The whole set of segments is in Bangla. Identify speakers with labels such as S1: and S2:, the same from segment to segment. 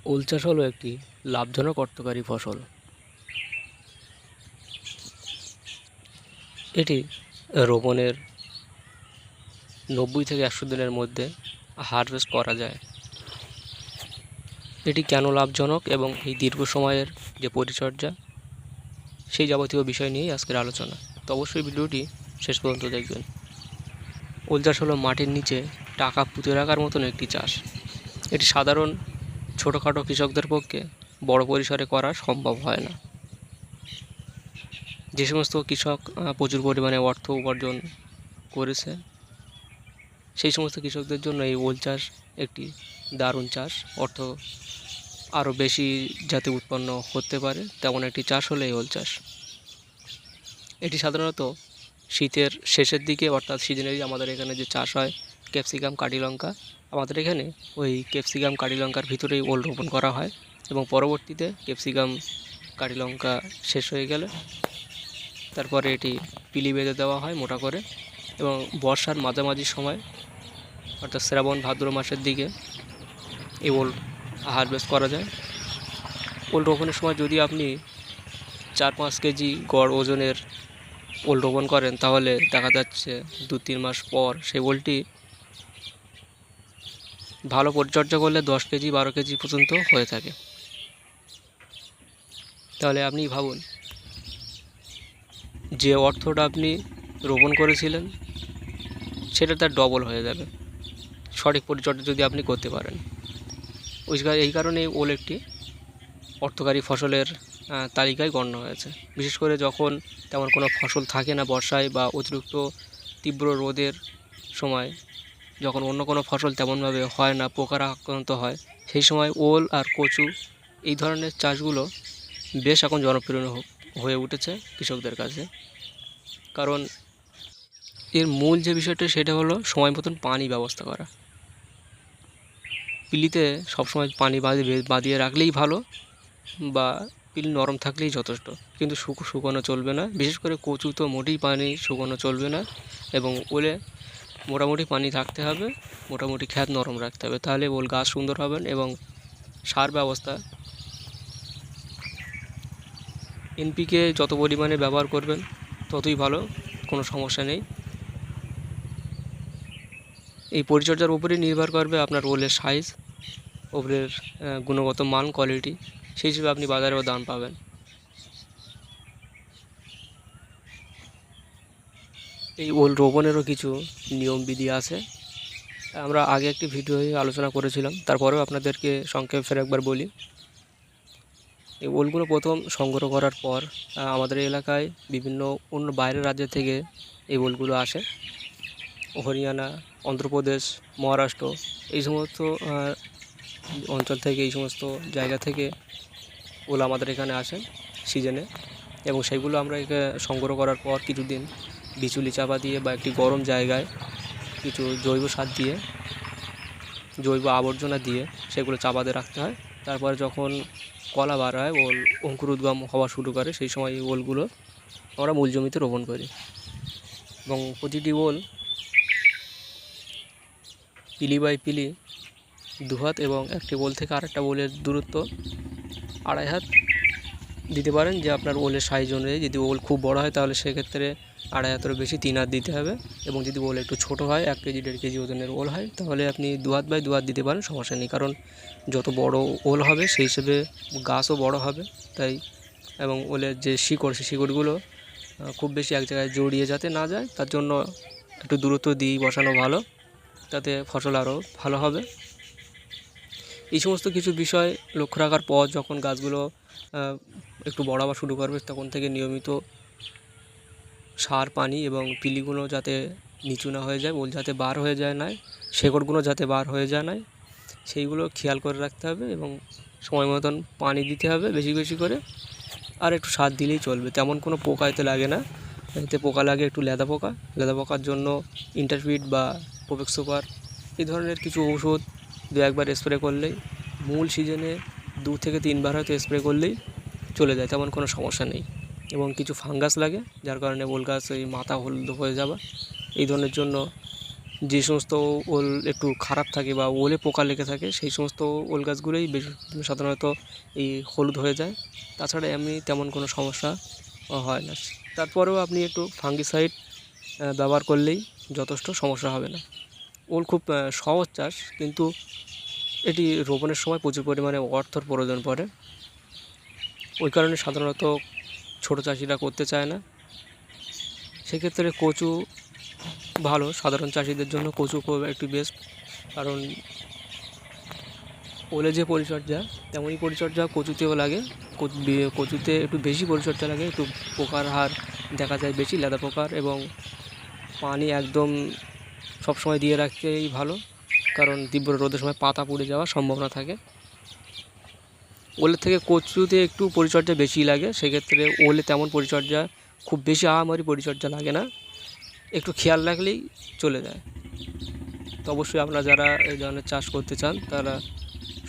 S1: ওল চাষ হলো একটি লাভজনক অর্থকরী ফসল। এটি রোপণের 90 থেকে 100 দিনের মধ্যে হারভেস্ট করা যায়। এটি কেন লাভজনক এবং এই দীর্ঘ সময়ের যে পরিচর্যা সেই যাবতীয় বিষয় নিয়েই আজকের আলোচনা। তো অবশ্যই ভিডিওটি শেষ পর্যন্ত দেখবেন। ওল চাষ হলো মাটির নিচে টাকা পুঁতে রাখার মতন একটি চাষ। এটি সাধারণ ছোটোখাটো কৃষকদের পক্ষে বড় পরিসরে করা সম্ভব হয় না। যে সমস্ত কৃষক প্রচুর পরিমাণে অর্থ উপার্জন করেছে সেই সমস্ত কৃষকদের জন্য এই ওল চাষ একটি দারুণ চাষ। অর্থ আরও বেশি যাতে উৎপন্ন হতে পারে তেমন একটি চাষ হলো এই ওল চাষ। এটি সাধারণত শীতের শেষের দিকে অর্থাৎ সিজনেরই আমাদের এখানে যে চাষ হয় ক্যাপসিকাম কাঠি লঙ্কা, আমাদের এখানে ওই ক্যাপসিকাম কাঠি লঙ্কার ভিতরেই ওল রোপণ করা হয় এবং পরবর্তীতে ক্যাপসিকাম কাঠি লঙ্কা শেষ হয়ে গেলে তারপরে এটি পিলি বেঁধে দেওয়া হয় মোটা করে এবং বর্ষার মাঝামাঝি সময় অর্থাৎ শ্রাবণ ভাদ্র মাসের দিকে এই ওল হারভেস্ট করা যায়। ওল রোপণের সময় যদি আপনি 4-5 কেজি গড় ওজনের ওল রোপণ করেন তাহলে দেখা যাচ্ছে 2-3 মাস পর সেই ওলটি ভালো পরিচর্যা করলে 10 কেজি 12 কেজি পর্যন্ত হয়ে থাকে। তাহলে আপনি ভাবুন যে অর্থটা আপনি রোপণ করেছিলেন সেটা তার ডবল হয়ে যাবে সঠিক পরিচর্যা যদি আপনি করতে পারেন। এই কারণেই ওল একটি অর্থকারী ফসলের তালিকায় গণ্য হয়েছে। বিশেষ করে যখন তেমন কোনো ফসল থাকে না বর্ষায় বা অতিরিক্ত তীব্র রোদের সময়, যখন অন্য কোনো ফসল তেমনভাবে হয় না, পোকার আক্রান্ত হয়, সেই সময় ওল আর কচু এই ধরনের চাষগুলো বেশ এখন জনপ্রিয় হয়ে উঠেছে কৃষকদের কাছে। কারণ এর মূল যে বিষয়টা সেটা হলো সময় মতন পানি ব্যবস্থা করা। পিলিতে সবসময় পানি বাঁধিয়ে রাখলেই ভালো বা পিল নরম থাকলেই যথেষ্ট, কিন্তু শুকনো চলবে না। বিশেষ করে কচু তো মোটেই পানি শুকনো চলবে না এবং ওলে মোটামুটি পানি থাকতে হবে, মোটামুটি খ্যাত নরম রাখতে হবে, তাহলে ওল গাছ সুন্দর হবেন। এবং সার ব্যবস্থা এনপিকে যত পরিমাণে ব্যবহার করবেন ততই ভালো, কোনো সমস্যা নেই। এই পরিচর্যার উপরেই নির্ভর করবে আপনার ওলের সাইজ, ওলের গুণগত মান, কোয়ালিটি, সেই হিসেবে আপনি বাজারেও দাম পাবেন। এই ওল রোপণেরও কিছু নিয়মবিধি আছে, আমরা আগে একটি ভিডিওয়ে আলোচনা করেছিলাম, তারপরেও আপনাদেরকে সংক্ষেপে ফের একবার বলি। এই ওলগুলো প্রথম সংগ্রহ করার পর আমাদের এলাকায় বিভিন্ন অন্য বাইরের রাজ্য থেকে এই ওলগুলো আসে। হরিয়ানা, অন্ধ্রপ্রদেশ, মহারাষ্ট্র এই সমস্ত অঞ্চল থেকে, এই সমস্ত জায়গা থেকে ওল আমাদের এখানে আসে সিজনে, এবং সেইগুলো আমরা সংগ্রহ করার পর কিছুদিন বিচুলি চাপা দিয়ে বা একটি গরম জায়গায় কিছু জৈব সার দিয়ে, জৈব আবর্জনা দিয়ে সেগুলো চাপা দিয়ে রাখতে হয়। তারপরে যখন কলা বার হয়, ওল অঙ্কুরোদ্গম হওয়া শুরু করে, সেই সময় এই ওলগুলো আমরা মূল জমিতে রোপণ করি এবং প্রতিটি ওল পিলি বাই পিলি 2 হাত এবং একটি ওল থেকে আরেকটা ওলের দূরত্ব 2.5 হাত দিতে পারেন, যে আপনার ওলের সাইজ অনুযায়ী। যদি ওল খুব বড় হয় তাহলে সেক্ষেত্রে 2.5 হাতেরও বেশি 3 হাত দিতে হবে, এবং যদি ওল একটু ছোটো হয় 1 কেজি 1.5 কেজি ওজনের ওল হয় তাহলে আপনি 2 হাত বাই 2 হাত দিতে পারেন, সমস্যা নেই। কারণ যত বড় ওল হবে সেই হিসেবে গাছও বড় হবে, তাই। এবং ওলের যে শিকড়, সেই শিকড়গুলো খুব বেশি এক জায়গায় জড়িয়ে যাতে না যায়, তার জন্য একটু দূরত্ব দিয়ে বসানো ভালো, তাতে ফসল আরও ভালো হবে। এই সমস্ত কিছু বিষয় লক্ষ্য রাখার পর যখন গাছগুলো একটু বড় হওয়া শুরু করবে তখন থেকে নিয়মিত সার, পানি এবং পিলিগুলো যাতে নিচু না হয়ে যায়, ওল যাতে বার হয়ে যায় না, শেকড়গুলো যাতে বার হয়ে যায় না, সেইগুলো খেয়াল করে রাখতে হবে এবং সময় মতন পানি দিতে হবে বেশি বেশি করে। আর একটু সার দিলেই চলবে, তেমন কোনো পোকা এতে লাগে না। এতে পোকা লাগে একটু লেদা পোকার জন্য ইন্টারফিট বা প্রোফেক্স সুপার এই ধরনের কিছু ঔষধ 2-1 বার স্প্রে করলেই, মূল সিজনে 2 থেকে 3 বার হয়তো স্প্রে করলেই চলে যায়, তেমন কোনো সমস্যা নেই। এবং কিছু ফাঙ্গাস লাগে যার কারণে ওল গাছ ওই মাথা হলুদ হয়ে যাওয়া, এই ধরনের জন্য যে সমস্ত ওল একটু খারাপ থাকে বা ওলে পোকা লেগে থাকে সেই সমস্ত ওল গাছগুলোই বেশি সাধারণত এই হলুদ হয়ে যায়। তাছাড়া এমনি তেমন কোনো সমস্যা হয় না। তারপরেও আপনি একটু ফাঙ্গিসাইড ব্যবহার করলেই যথেষ্ট, সমস্যা হবে না। ওল খুব সহজ চাষ, কিন্তু এটি রোপণের সময় প্রচুর পরিমাণে অর্থর প্রয়োজন পড়ে। ওই কারণে সাধারণত ছোটো চাষিরা করতে চায় না। সেক্ষেত্রে কচু ভালো, সাধারণ চাষিদের জন্য কচু খুব একটি বেস্ট, কারণ ওলে যে পরিচর্যা তেমনই পরিচর্যা কচুতেও লাগে। কচুতে একটু বেশি পরিচর্যা লাগে, একটু পোকার হার দেখা যায় বেশি, লেদা পোকার, এবং পানি একদম সবসময় দিয়ে রাখতেই ভালো, কারণ তীব্র রোদের সময় পাতা পুড়ে যাওয়ার সম্ভাবনা থাকে। ওলের থেকে কচুতে একটু পরিচর্যা বেশি লাগে, সেক্ষেত্রে ওলে তেমন পরিচর্যা খুব বেশি আহামরি পরিচর্যা লাগে না, একটু খেয়াল রাখলেই চলে যায়। তো অবশ্যই আপনারা যারা এই ধরনের চাষ করতে চান তারা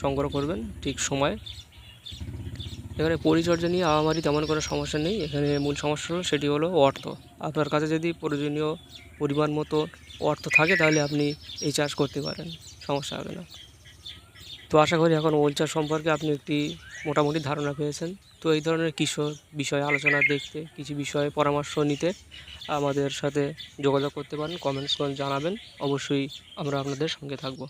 S1: সংগ্রহ করবেন ঠিক সময়। এখানে পরিচর্যা নিয়ে আহামরি তেমন কোনো সমস্যা নেই, এখানে মূল সমস্যা হলো সেটি হলো অর্থ। আপনার কাছে যদি প্রয়োজনীয় পরিমাণ মতো অর্থ থাকে তাহলে আপনি এই চাষ করতে পারেন, সমস্যা হবে না। তো আশা করি এখন ওল চাষ সম্পর্কে আপনি একটি মোটামুটি ধারণা পেয়েছেন। তো এই ধরনের কিছু বিষয়ে আলোচনা দেখতে, কিছু বিষয়ে পরামর্শ নিতে আমাদের সাথে যোগাযোগ করতে পারেন, কমেন্টস করে জানাবেন, অবশ্যই আমরা আপনাদের সঙ্গে থাকব।